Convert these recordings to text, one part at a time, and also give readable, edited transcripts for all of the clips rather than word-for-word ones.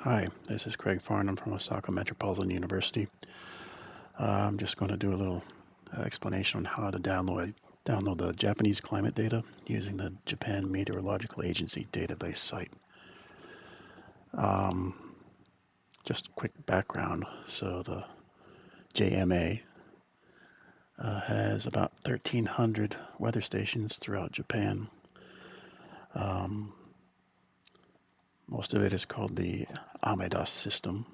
Hi, this is Craig Farnham from Osaka Metropolitan University. I'm just going to do a little explanation on how to download the Japanese climate data using the Japan Meteorological Agency database site. Um, just quick background. So the JMA has about 1,300 weather stations throughout Japan. Most of it is called the Amedas system.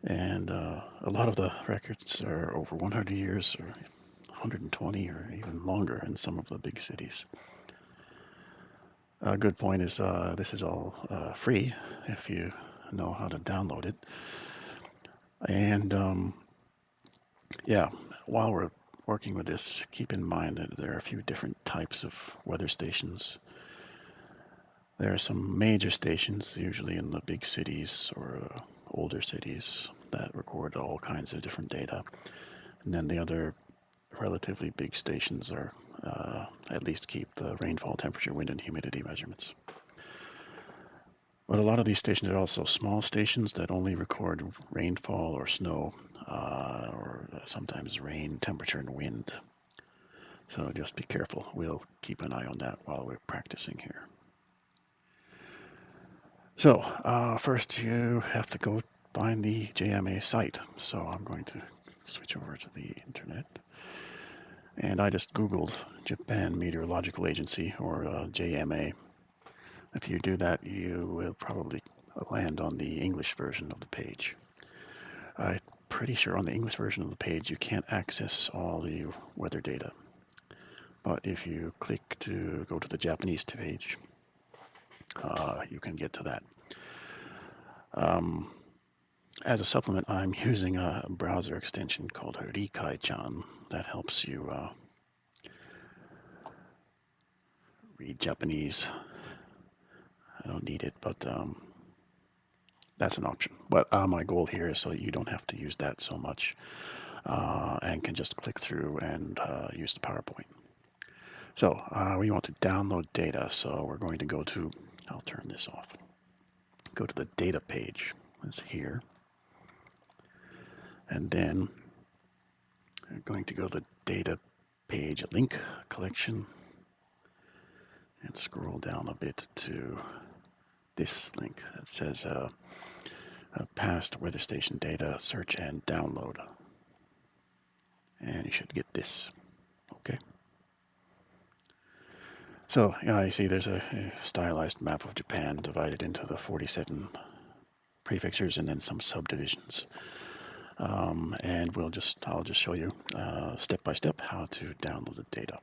And a lot of the records are over 100 years or 120 or even longer in some of the big cities. A good point is this is all free if you know how to download it. And yeah, while we're working with this, keep in mind that there are a few different types of weather stations. There are some major stations, usually in the big cities or older cities, that record all kinds of different data. And then the other relatively big stations are at least keep the rainfall, temperature, wind, and humidity measurements. But a lot of these stations are also small stations that only record rainfall or snow, or sometimes rain, temperature, and wind. So just be careful. We'll keep an eye on that while we're practicing here. So first you have to go find the JMA site. So I'm going to switch over to the internet. And I just Googled Japan Meteorological Agency, or JMA. If you do that, you will probably land on the English version of the page. I'm pretty sure on the English version of the page you can't access all the weather data. But if you click to go to the Japanese page, you can get to that. As a supplement, I'm using a browser extension called rikaichan that helps you read Japanese. I don't need it, but that's an option. But my goal here is so that you don't have to use that so much and can just click through and use the PowerPoint. So we want to download data, so we're going to go to, I'll turn this off, go to the data page. It's here. And then we're going to go to the data page link collection and scroll down a bit to this link that says past weather station data, search and download. And you should get this. Okay. So you see there's a stylized map of Japan divided into the 47 prefectures and then some subdivisions. And I'll just show you step by step how to download the data.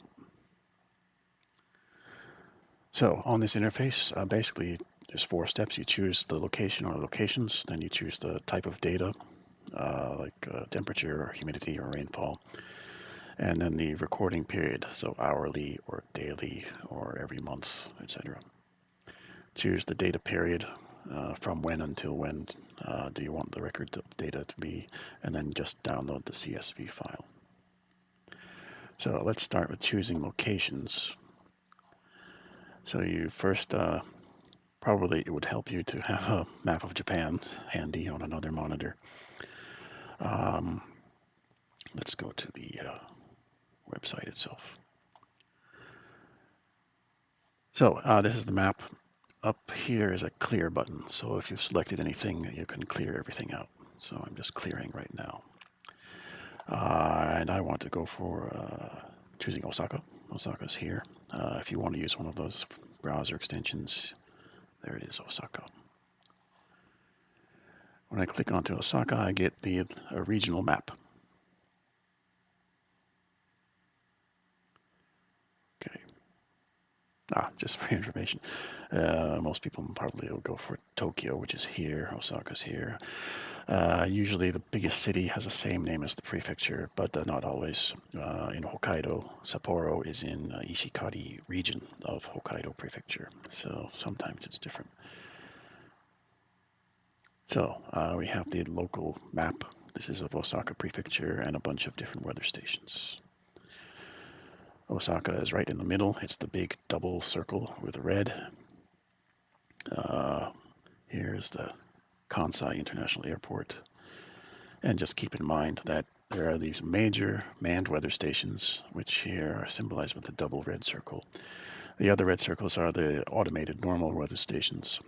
So on this interface, basically there's 4 steps. You choose the location or locations, then you choose the type of data, like temperature or humidity or rainfall, and then the recording period, so hourly or daily or every month, etc. Choose the data period, from when until when do you want the record of data to be, and then just download the CSV file. So let's start with choosing locations. So you first, probably it would help you to have a map of Japan handy on another monitor. Let's go to the website itself. So this is the map. Up here is a clear button. So if you've selected anything, you can clear everything out. So I'm just clearing right now. And I want to go for choosing Osaka. Osaka's here. If you want to use one of those browser extensions, there it is, Osaka. When I click onto Osaka, I get the regional map. Okay. Just for information, most people probably will go for Tokyo, which is here. Osaka's here. Usually the biggest city has the same name as the prefecture, but not always. In Hokkaido, Sapporo is in Ishikari region of Hokkaido prefecture, so sometimes it's different. So we have the local map. This is of Osaka prefecture and a bunch of different weather stations. Osaka is right in the middle. It's the big double circle with red. Here's the Kansai International Airport. And just keep in mind that there are these major manned weather stations, which here are symbolized with the double red circle. The other red circles are the automated normal weather stations.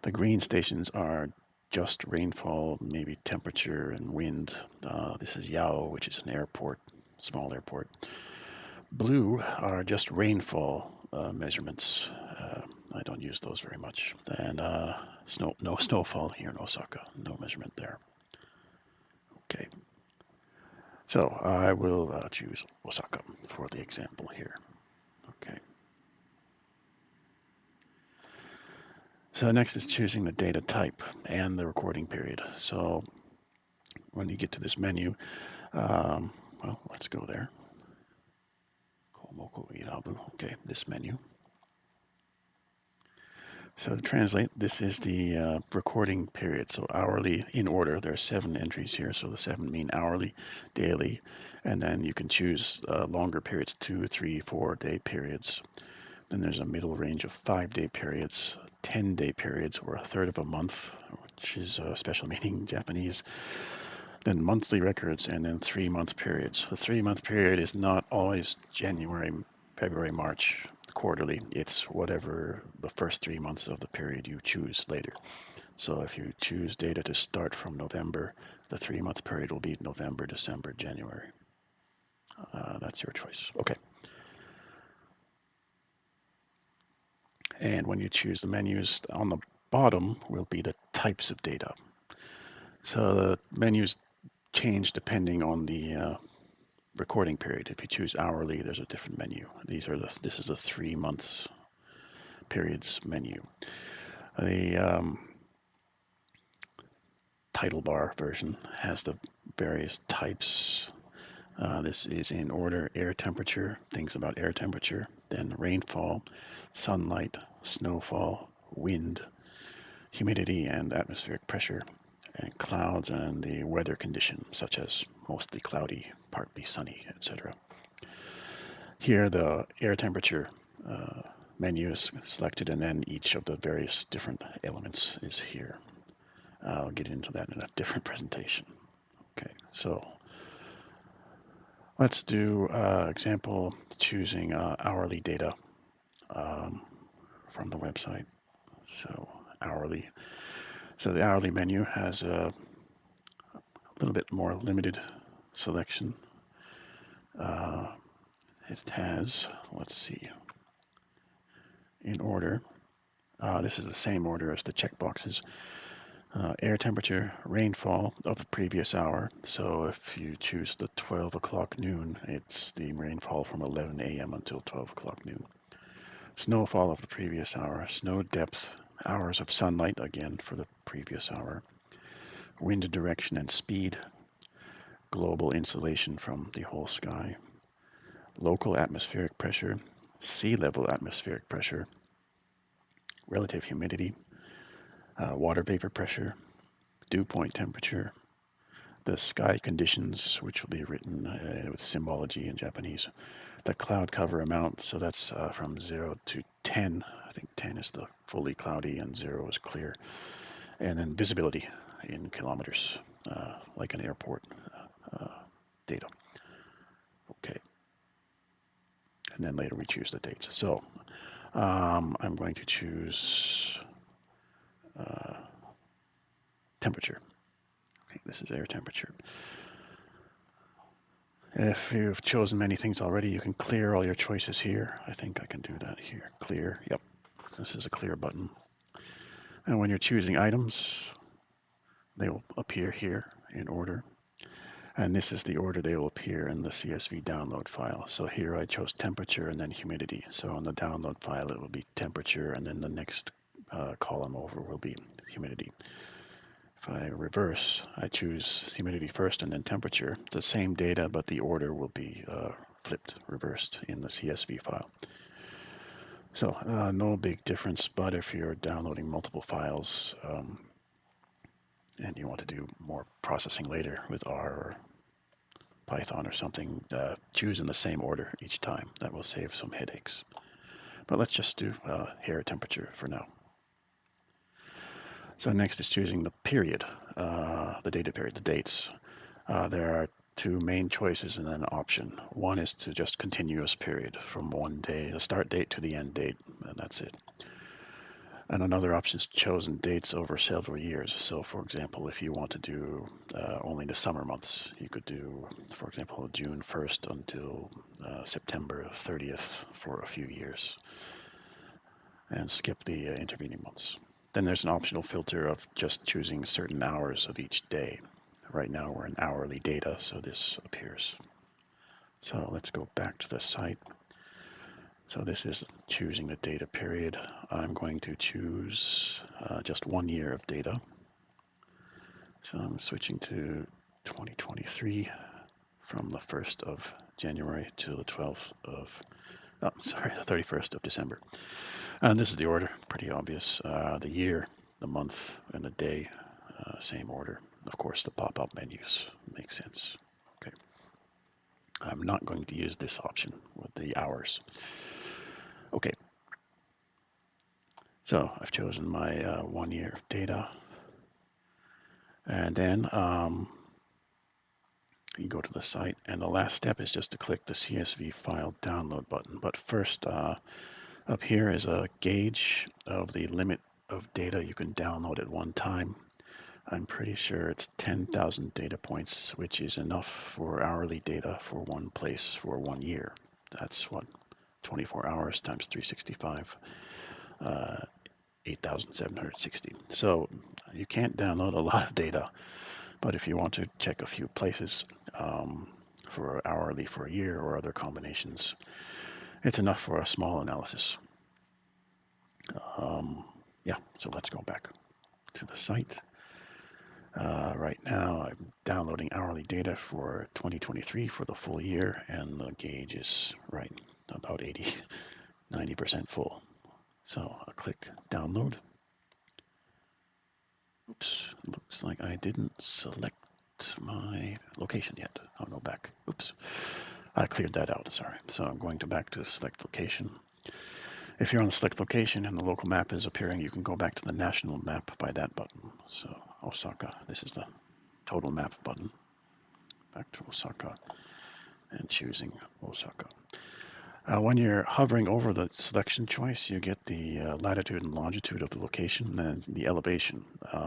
The green stations are just rainfall, maybe temperature and wind. This is Yao, which is an airport, small airport. Blue are just rainfall measurements. I don't use those very much. And no snowfall here in Osaka, no measurement there. Okay. So I will choose Osaka for the example here. Okay. So next is choosing the data type and the recording period. So when you get to this menu, well, let's go there. Okay, this menu. So to translate, this is the recording period. So hourly in order. There are 7 entries here. So the 7 mean hourly, daily, and then you can choose longer periods, 2, 3, 4-day periods. Then there's a middle range of 5-day periods, 10-day periods, or a third of a month, which is a special meaning in Japanese. Then monthly records, and then 3-month periods. The 3-month period is not always January, February, March quarterly. It's whatever the first 3 months of the period you choose later. So if you choose data to start from November, the 3-month period will be November, December, January. That's your choice. Okay. And when you choose the menus, on the bottom will be the types of data. So the menus change depending on the recording period. If you choose hourly, there's a different menu. This is a 3 months periods menu. The title bar version has the various types. This is in order: air temperature, things about air temperature, then rainfall, sunlight, snowfall, wind, humidity and atmospheric pressure, and clouds and the weather condition, such as mostly cloudy, partly sunny, etc. Here the air temperature menu is selected, and then each of the various different elements is here. I'll get into that in a different presentation. Okay, so let's do example choosing hourly data from the website. So hourly. So the hourly menu has a little bit more limited selection. It has, let's see, in order. This is the same order as the checkboxes. Air temperature, rainfall of the previous hour. So if you choose the 12 o'clock noon, it's the rainfall from 11 a.m. until 12 o'clock noon. Snowfall of the previous hour, snow depth, hours of sunlight, again for the previous hour. Wind direction and speed, global insolation from the whole sky. Local atmospheric pressure, sea level atmospheric pressure, relative humidity, water vapor pressure, dew point temperature, the sky conditions, which will be written with symbology in Japanese, the cloud cover amount, so that's from 0 to 10. I think 10 is the fully cloudy and 0 is clear. And then visibility in kilometers, like an airport data. Okay. And then later we choose the dates. So I'm going to choose temperature. Okay, this is air temperature. If you've chosen many things already, you can clear all your choices here. I think I can do that here. Clear. Yep. This is a clear button. And when you're choosing items, they will appear here in order. And this is the order they will appear in the CSV download file. So here I chose temperature and then humidity. So on the download file, it will be temperature, and then the next column over will be humidity. If I reverse, I choose humidity first and then temperature. It's the same data, but the order will be flipped, reversed in the CSV file. So no big difference, but if you're downloading multiple files and you want to do more processing later with R or Python or something, choose in the same order each time. That will save some headaches. But let's just do hair temperature for now. So next is choosing the period, the data period, the dates. There are two main choices and an option. One is to just continuous period from one day, the start date to the end date, and that's it. And another option is chosen dates over several years. So for example, if you want to do only the summer months, you could do, for example, June 1st until September 30th for a few years and skip the intervening months. Then there's an optional filter of just choosing certain hours of each day. Right now we're in hourly data, so this appears. So let's go back to the site. So this is choosing the data period. I'm going to choose just 1 year of data. So I'm switching to 2023 from the 1st of January to the 12th of, the 31st of December. And this is the order, pretty obvious. The year, the month, and the day, same order. Of course, the pop-up menus make sense. Okay. I'm not going to use this option with the hours. Okay. So I've chosen my 1 year of data. And then you go to the site, and the last step is just to click the CSV file download button. But first, up here is a gauge of the limit of data you can download at one time. I'm pretty sure it's 10,000 data points, which is enough for hourly data for one place for 1 year. That's what, 24 hours times 365, 8,760. So you can't download a lot of data, but if you want to check a few places for hourly for a year or other combinations, it's enough for a small analysis. Yeah, so let's go back to the site. Right now, I'm downloading hourly data for 2023 for the full year, and the gauge is right about 90% full. So I'll click download. Oops, looks like I didn't select my location yet. I'll go back. Oops, I cleared that out, sorry. So I'm going back to select location. If you're on the select location and the local map is appearing, you can go back to the national map by that button. So Osaka, this is the total map button. Back to Osaka and choosing Osaka. When you're hovering over the selection choice, you get the latitude and longitude of the location and the elevation.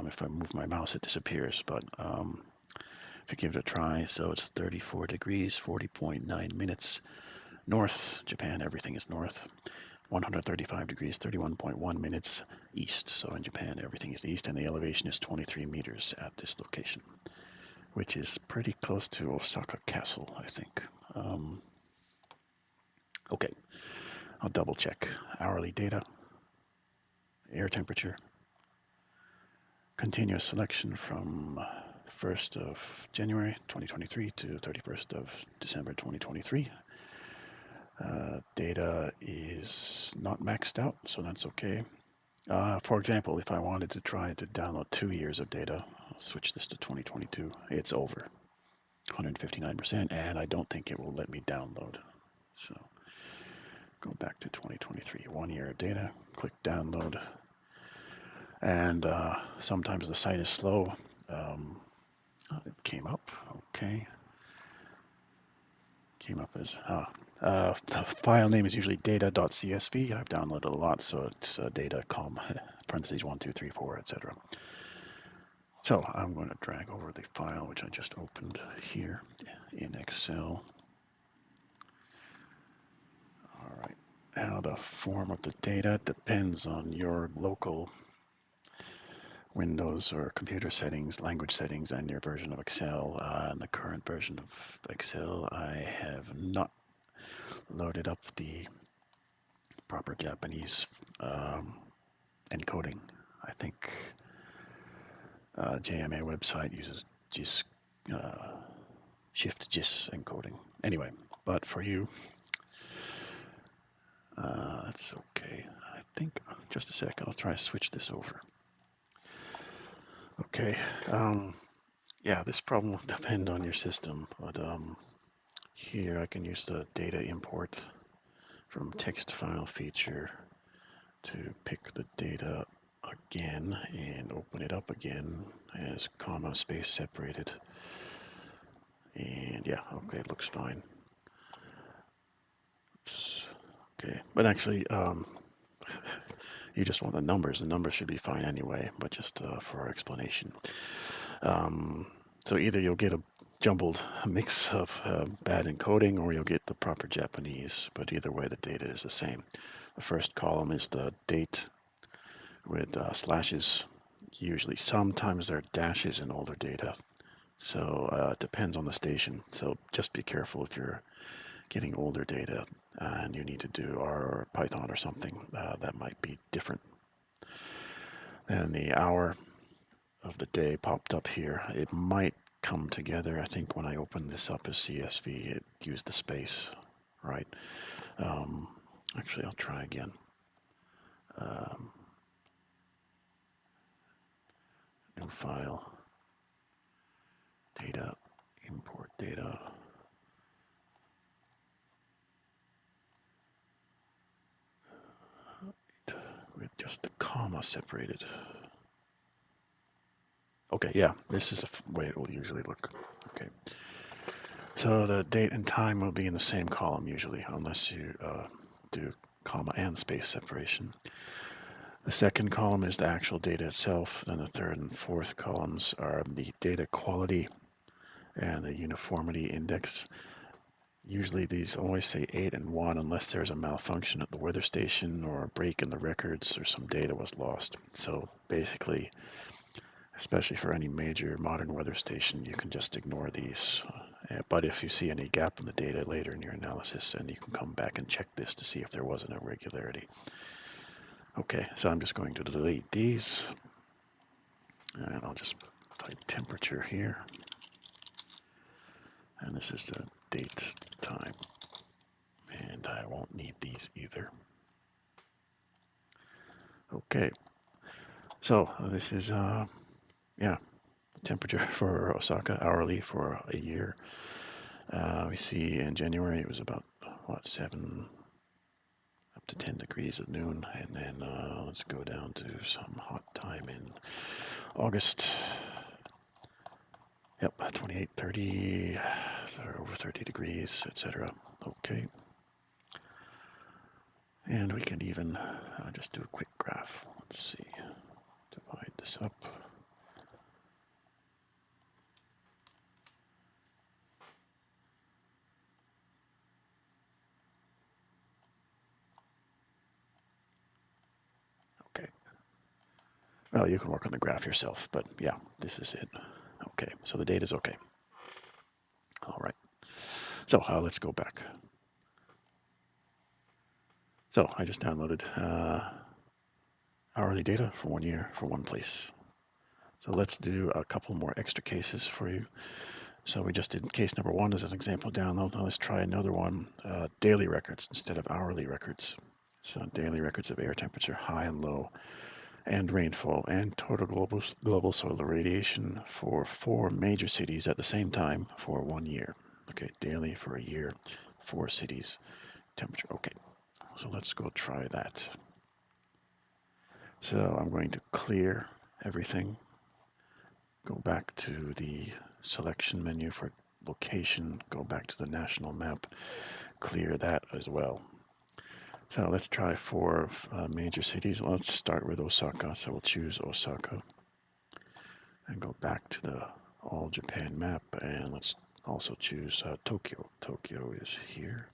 If I move my mouse, it disappears, but if you give it a try, so it's 34 degrees, 40.9 minutes north. Japan, everything is north. 135 degrees, 31.1 minutes east. So in Japan, everything is east, and the elevation is 23 meters at this location, which is pretty close to Osaka Castle, I think. Okay, I'll double check. Hourly data, air temperature, continuous selection from 1st of January 2023 to 31st of December 2023. Data is not maxed out, so that's okay. For example, if I wanted to try to download 2 years of data, I'll switch this to 2022. It's over 159%, and I don't think it will let me download. So go back to 2023, 1 year of data, click download. And sometimes the site is slow. It came up, okay. Came up as, the file name is usually data.csv. I've downloaded a lot, so it's data, parentheses 1, 2, 3, 4, etc. So I'm going to drag over the file, which I just opened here in Excel. All right. Now the form of the data depends on your local Windows or computer settings, language settings, and your version of Excel. And the current version of Excel, I have not loaded up the proper Japanese encoding. I think JMA website uses JIS, Shift JIS encoding. Anyway, but for you, that's okay. I think, just a sec, I'll try to switch this over. Okay, yeah, this problem will depend on your system, but here I can use the data import from text file feature to pick the data I again and open it up again as comma space separated. And yeah, okay, it looks fine. Oops. Okay, but actually, you just want the numbers. The numbers should be fine anyway, but just for our explanation. So either you'll get a jumbled mix of bad encoding or you'll get the proper Japanese, but either way the data is the same. The first column is the date with slashes. Usually, sometimes there are dashes in older data. So it depends on the station. So just be careful if you're getting older data and you need to do R or Python or something. That might be different. Then the hour of the day popped up here. It might come together. I think when I opened this up as CSV, it used the space, right? Actually, I'll try again. New file, data, import data. With just the comma separated. Okay, yeah, this is the way it will usually look. Okay. So the date and time will be in the same column usually, unless you do comma and space separation. The second column is the actual data itself. Then the third and fourth columns are the data quality and the uniformity index. Usually these always say 8 and 1 unless there's a malfunction at the weather station or a break in the records or some data was lost. So basically, especially for any major modern weather station, you can just ignore these. But if you see any gap in the data later in your analysis, then you can come back and check this to see if there was an irregularity. Okay, so I'm just going to delete these. And I'll just type temperature here. And this is the date, time. And I won't need these either. Okay, so this is, temperature for Osaka, hourly for a year. We see in January it was about, 7 up to 10 degrees at noon. And then let's go down to some hot time in August. Yep, 28, 30, over 30 degrees, etc. Okay. And we can even just do a quick graph. Let's see. Divide this up. Okay. Well, you can work on the graph yourself, but yeah, this is it. Okay, so the data's okay. All right. So let's go back. So I just downloaded hourly data for 1 year for one place. So let's do a couple more extra cases for you. So we just did case number 1 as an example download. Now let's try another one, daily records instead of hourly records. So daily records of air temperature, high and low, and rainfall, and total global solar radiation for 4 major cities at the same time for 1 year. Okay, daily for a year, 4 cities, temperature. Okay, so let's go try that. So I'm going to clear everything. Go back to the selection menu for location, go back to the national map, clear that as well. So let's try 4 major cities. Let's start with Osaka. So we'll choose Osaka and go back to the all Japan map, and let's also choose Tokyo. Tokyo is here.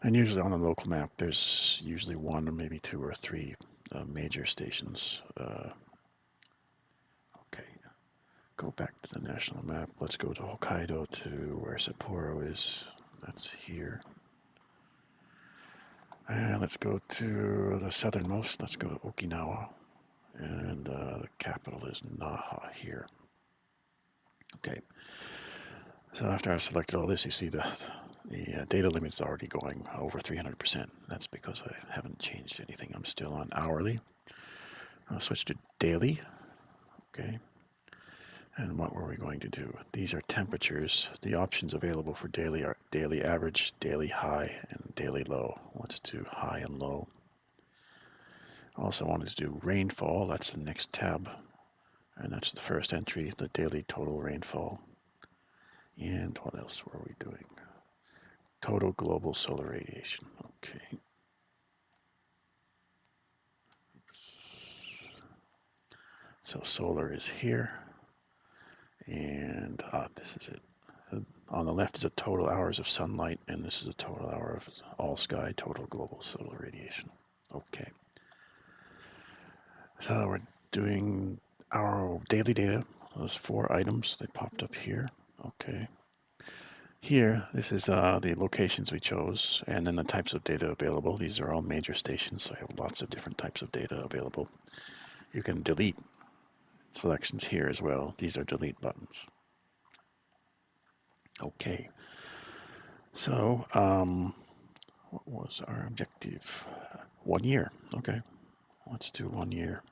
And usually on the local map, there's usually 1 or maybe 2 or 3 major stations. Okay, go back to the national map. Let's go to Hokkaido to where Sapporo is. That's here. And let's go to the southernmost. Let's go to Okinawa. And the capital is Naha here. Okay. So after I've selected all this, you see the data limit is already going over 300%. That's because I haven't changed anything. I'm still on hourly. I'll switch to daily. Okay. And what were we going to do? These are temperatures. The options available for daily are daily average, daily high, and daily low. Let's do high and low. Also wanted to do rainfall. That's the next tab. And that's the first entry, the daily total rainfall. And what else were we doing? Total global solar radiation. Okay. So solar is here. And this is it. On the left is a total hours of sunlight, and this is a total hour of all sky, total global solar radiation. Okay. So we're doing our daily data. Those 4 items, they popped up here. Okay. Here, this is the locations we chose, and then the types of data available. These are all major stations, so I have lots of different types of data available. You can delete selections here as well. These are delete buttons. Okay. So, what was our objective? 1 year. Okay. Let's do 1 year.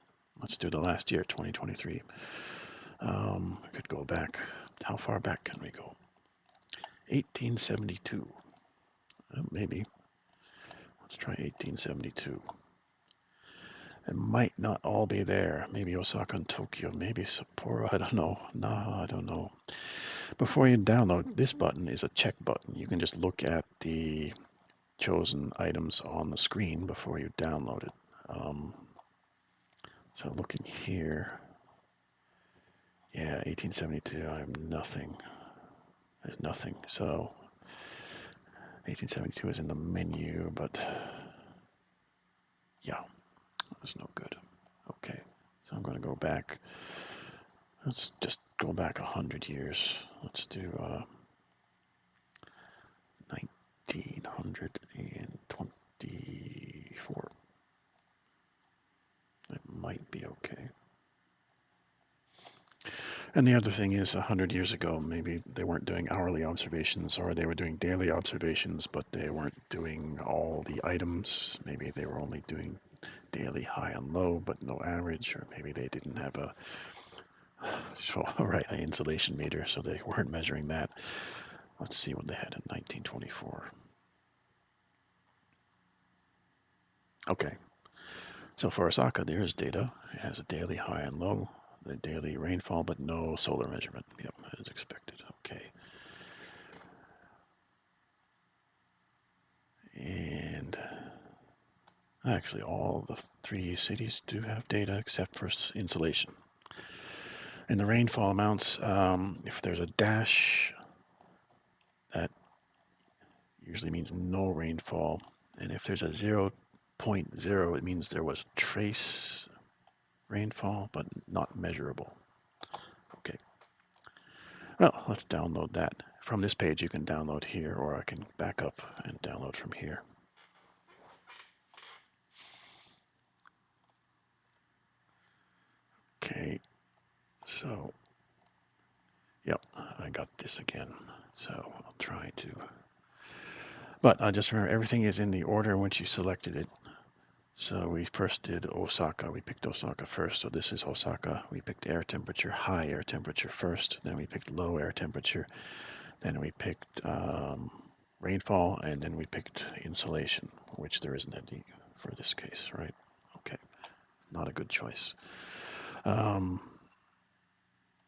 Let's do the last year, 2023. I could go back. How far back can we go? 1872. Maybe. Let's try 1872. It might not all be there. Maybe Osaka and Tokyo. Maybe Sapporo. I don't know. No, I don't know. Before you download, this button is a check button. You can just look at the chosen items on the screen before you download it. So looking here. Yeah, 1872. I have nothing. There's nothing. So 1872 is in the menu, but yeah, that's no good. Okay, so I'm going to go back. Let's just go back 100 years. Let's do 1924. It might be okay. And the other thing is, 100 years ago, maybe they weren't doing hourly observations, or they were doing daily observations, but they weren't doing all the items. Maybe they were only doing daily high and low, but no average, or maybe they didn't have a insulation meter, so they weren't measuring that. Let's see what they had in 1924. Okay, so for Osaka, there is data. It has a daily high and low, the daily rainfall, but no solar measurement. Yep, as expected. Okay. And actually, all the 3 cities do have data except for insolation. And the rainfall amounts, if there's a dash, that usually means no rainfall. And if there's a 0.0, it means there was trace rainfall, but not measurable. Okay. Well, let's download that. From this page, you can download here, or I can back up and download from here. Okay. So, yep, I got this again. So I'll try to. But just remember, everything is in the order in which you selected it. So we first did Osaka. We picked Osaka first. So this is Osaka. We picked air temperature, high air temperature first. Then we picked low air temperature. Then we picked rainfall. And then we picked insolation, which there isn't any for this case, right? Okay. Not a good choice.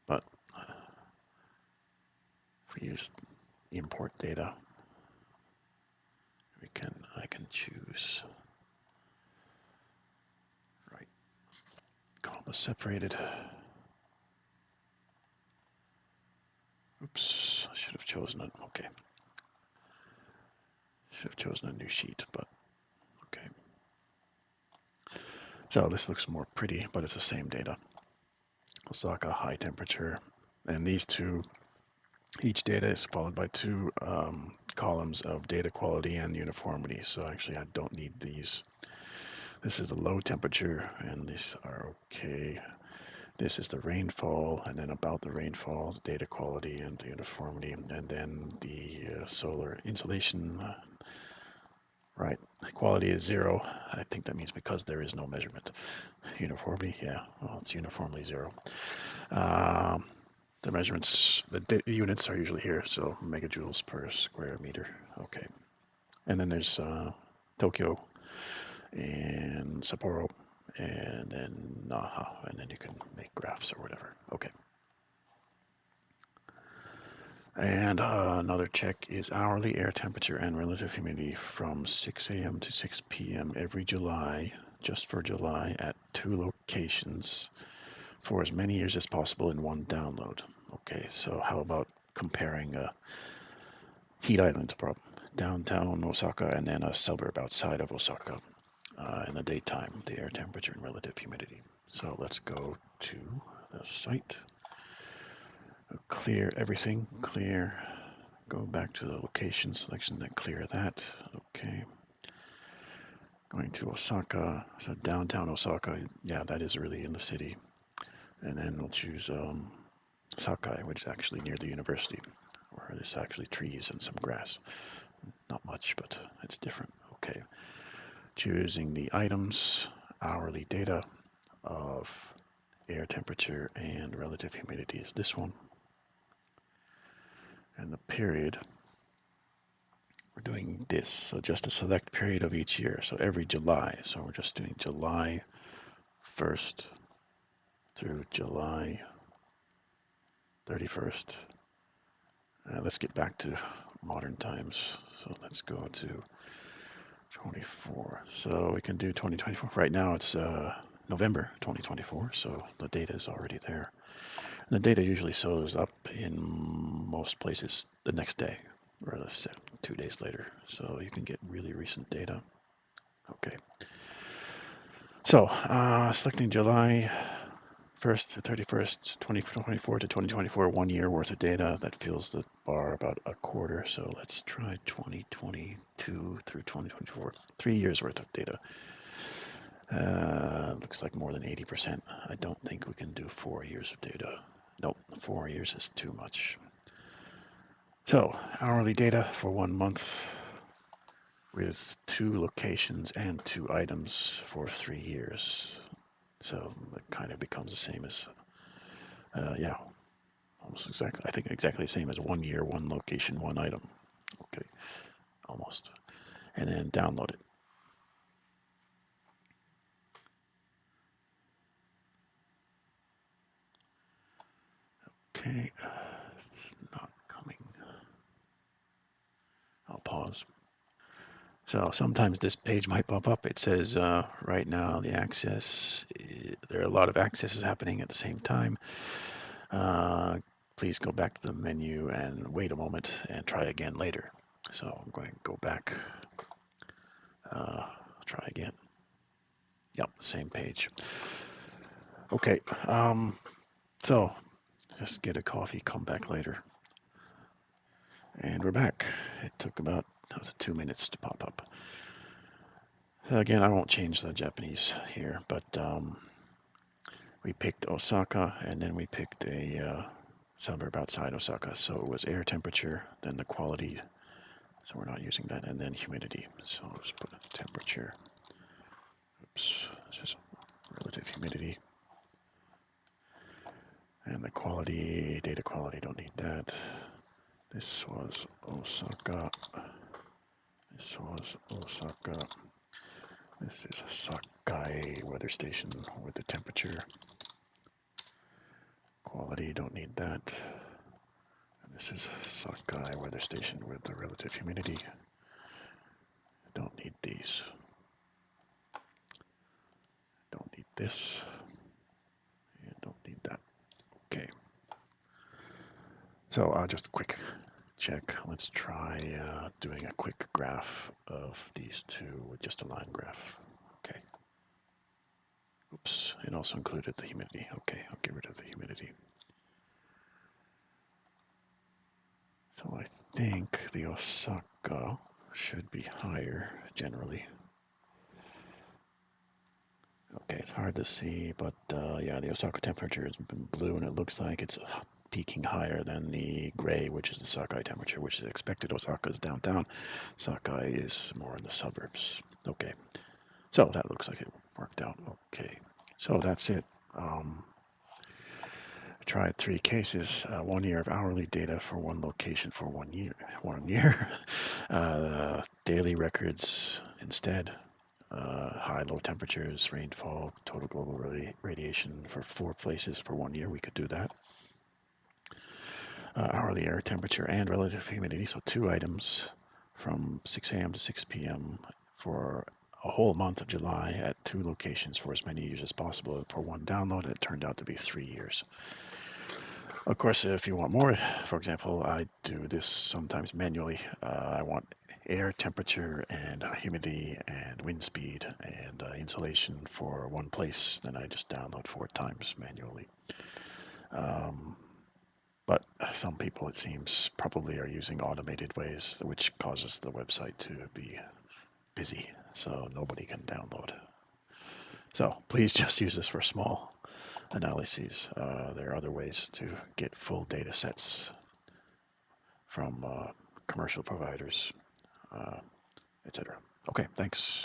But if we use import data, I can choose, right, comma separated. Oops, I should have chosen it. Okay. Should have chosen a new sheet, but okay. So this looks more pretty, but it's the same data. Osaka, high temperature, and these two, each data is followed by 2 columns of data quality and uniformity. So actually I don't need these. This is the low temperature, and these are okay. This is the rainfall, and then about the rainfall, data quality and uniformity, and then the solar insolation. Right, quality is 0. I think that means because there is no measurement. Uniformity, yeah, well, it's uniformly 0. The measurements, the units are usually here, so megajoules per square meter. Okay, and then there's Tokyo and Sapporo and then and then you can make graphs or whatever. Okay. And another check is hourly air temperature and relative humidity from 6 a.m. to 6 p.m. every July, just for July, at 2 locations for as many years as possible in one download. Okay, so how about comparing a heat island problem, downtown Osaka, and then a suburb outside of Osaka in the daytime, the air temperature and relative humidity. So let's go to the site. Clear everything, clear. Go back to the location selection, then clear that. Okay. Going to Osaka, so downtown Osaka. Yeah, that is really in the city. And then we'll choose Sakai, which is actually near the university, where there's actually trees and some grass. Not much, but it's different. Okay. Choosing the items, hourly data of air temperature and relative humidity is this one. And the period, we're doing this. So just a select period of each year. So every July. So we're just doing July 1st through July 31st. Let's get back to modern times. So let's go to 24. So we can do 2024. Right now it's November 2024. So the data is already there. And the data usually shows up in most places the next day, or let's say 2 days later. So you can get really recent data. Okay. So selecting July 1st to 31st, 2024 to 2024, 1 year worth of data. That fills the bar about a quarter. So let's try 2022 through 2024, 3 years worth of data. Looks like more than 80%. I don't think we can do 4 years of data. Nope, 4 years is too much. So hourly data for 1 month with 2 locations and 2 items for 3 years. So it kind of becomes the same as, yeah, almost exactly. I think exactly the same as 1 year, 1 location, 1 item. Okay, almost. And then download it. Okay, it's not coming. I'll pause. So sometimes this page might pop up. It says right now the access, there are a lot of accesses happening at the same time. Please go back to the menu and wait a moment and try again later. So I'm going to go back, try again. Yep, same page. Okay, so just get a coffee, come back later. And we're back. It took about 2 minutes to pop up. So again, I won't change the Japanese here, but we picked Osaka, and then we picked a suburb outside Osaka. So it was air temperature, then the quality. So we're not using that, and then humidity. So I'll just put a temperature. Oops, this is relative humidity. And the quality, data quality, don't need that. This was Osaka. This was Osaka. This is Sakai weather station with the temperature. Quality, don't need that. And this is Sakai weather station with the relative humidity. Don't need these. Don't need this. And don't need that. Okay. So just a quick check. Let's try doing a quick graph of these two with just a line graph. Okay. Oops, it also included the humidity. Okay, I'll get rid of the humidity. So I think the Osaka should be higher generally. Okay, it's hard to see, but yeah, the Osaka temperature has been blue, and it looks like it's peaking higher than the gray, which is the Sakai temperature, which is expected. Osaka is downtown. Sakai is more in the suburbs. Okay, so that looks like it worked out. Okay, so that's it. I tried 3 cases, 1 year of hourly data for 1 location for 1 year. 1 year. Daily records instead. high, low temperatures, rainfall, total global radiation for 4 places for 1 year. We could do that. Hourly air temperature and relative humidity, so 2 items from 6 a.m. to 6 p.m. for a whole month of July at 2 locations for as many years as possible for 1 download. It turned out to be 3 years. Of course, if you want more, for example, I do this sometimes manually. I want air temperature and humidity and wind speed and insulation for 1 place. Then I just download 4 times manually. But some people, it seems, probably are using automated ways, which causes the website to be busy, so nobody can download. So please just use this for small analyses. There are other ways to get full data sets from commercial providers, etc. Okay, thanks.